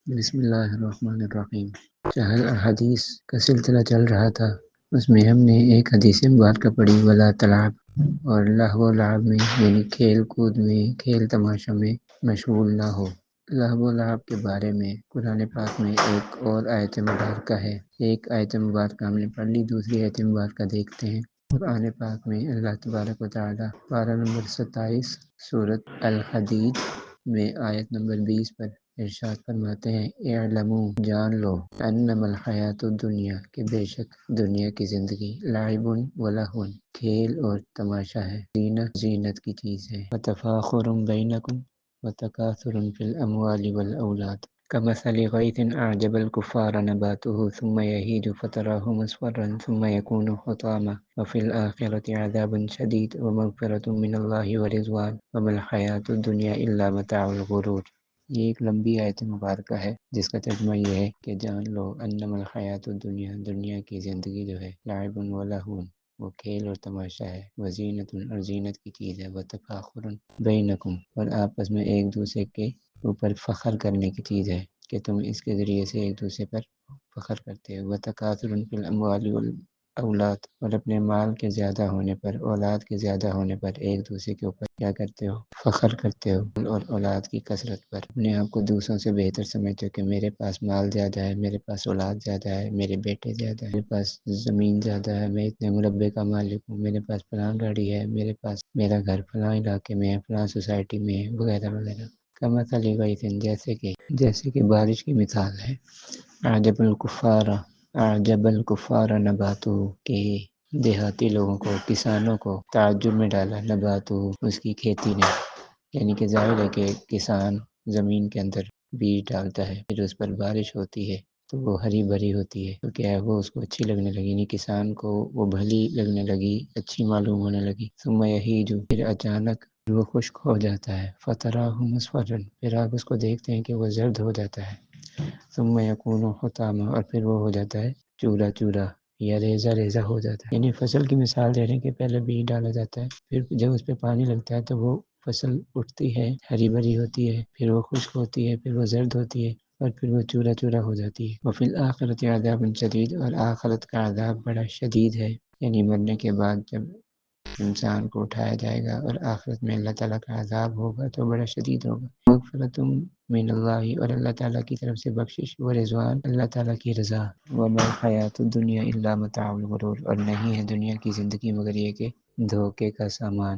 بسم اللہ الرحمن الرحیم۔ چہل احادیث کا سلسلہ چل رہا تھا، اس میں ہم نے ایک حدیث مبارکہ پڑھی، ولا تلعب، اور لہو و لعب میں یعنی کھیل کود میں، کھیل تماشا میں مشغول نہ ہو۔ لہو و لعب کے بارے میں قرآن پاک میں ایک اور آیت مبارکہ ہے۔ ایک آیت مبارکہ ہم نے پڑھ لی، دوسری آیت مبارکہ دیکھتے ہیں۔ قرآن پاک میں اللہ تبارک و تعالیٰ پارہ نمبر 27 سورۃ الحدید میں آیت نمبر 20 پر ارشاد فرماتے ہیں، اعلموا، جان لو، انما الحیات الدنیا، کہ بے شک دنیا کی زندگی، لعب و لہو، کھیل اور تماشا ہے، زینت کی چیز ہے، وتفاخر بینکم وتکاثر فی الاموال والاولاد، كمثل غيث أعجب الكفار نباته ثم يهيج فتراه مصفرا ثم يكون حطاما وفي الآخرة عذاب شديد ومغفرة من الله ورضوان وما الحياة الدنيا إلا متاع الغرور۔ یہ ایک لمبی آیت مبارکہ ہے جس کا ترجمہ یہ ہے کہ جان لو، انما الحیات الدنیا، دنیا کی زندگی جو ہے، لعب و لہو، وہ کھیل اور تماشا ہے، وزینت، اور زینت کی چیز ہے، وتفاخر بینکم، اور آپس میں ایک دوسرے کے اوپر فخر کرنے کی چیز ہے کہ تم اس کے ذریعے سے ایک دوسرے پر فخر کرتے ہو، وتکاثر فی الاموال والاولاد، اور اپنے مال کے زیادہ ہونے پر، اولاد کے زیادہ ہونے پر ایک دوسرے کے اوپر کیا کرتے ہو، فخر کرتے ہو، اور اولاد کی کثرت پر اپنے آپ کو دوسروں سے بہتر سمجھتے ہو کہ میرے پاس مال زیادہ ہے، میرے پاس اولاد زیادہ ہے، میرے بیٹے زیادہ ہے، میرے پاس زمین زیادہ ہے، میں اتنے مربع کا مالک ہوں، میرے پاس فلاں گاڑی ہے، میرے پاس میرا گھر فلاں علاقے میں ہے، فلاں سوسائٹی میں ہے، وغیرہ وغیرہ۔ کمثل غیث، جیسے کہ بارش کی مثال ہے، اعجب الکفار نباتہ، کہ دیہاتی لوگوں کو، کسانوں کو تعجب میں ڈالا، نباتہ، اس کی کھیتی نے، یعنی کہ ظاہر ہے کہ کسان زمین کے اندر بیج ڈالتا ہے، پھر اس پر بارش ہوتی ہے تو وہ ہری بھری ہوتی ہے، تو کیا ہے، وہ اس کو اچھی لگنے لگی، یعنی کسان کو وہ بھلی لگنے لگی، اچھی معلوم ہونے لگی، ثم یہیج، پھر اچانک وہ خشک ہو جاتا ہے، فتراه مصفرا، پھر آپ اس کو دیکھتے ہیں کہ وہ زرد ہو جاتا ہے، ثم یکون حطاما، اور پھر وہ ہو جاتا ہے چورا چورا یا ریزہ ریزہ ہو جاتا ہے۔ یعنی فصل کی مثال دے رہے ہیں کہ پہلے بیج ڈالا جاتا ہے، پھر جب اس پہ پانی لگتا ہے تو وہ فصل اٹھتی ہے، ہری بھری ہوتی ہے، پھر وہ خشک ہوتی ہے، پھر وہ زرد ہوتی ہے، اور پھر وہ چورا چورا ہو جاتی ہے۔ وفی الآخرۃ عذاب شدید، اور آخرت کا عذاب بڑا شدید ہے، یعنی مرنے کے بعد جب انسان کو اٹھایا جائے گا اور آخرت میں اللہ تعالیٰ کا عذاب ہوگا تو بڑا شدید ہوگا۔ مغفرۃ من اللہ، اور اللہ تعالیٰ کی طرف سے بخشش، و رضوان، اللہ تعالیٰ کی رضا، وما الحیات الدنیا الا متاع الغرور، اور نہیں ہے دنیا کی زندگی مگر یہ کہ دھوکے کا سامان۔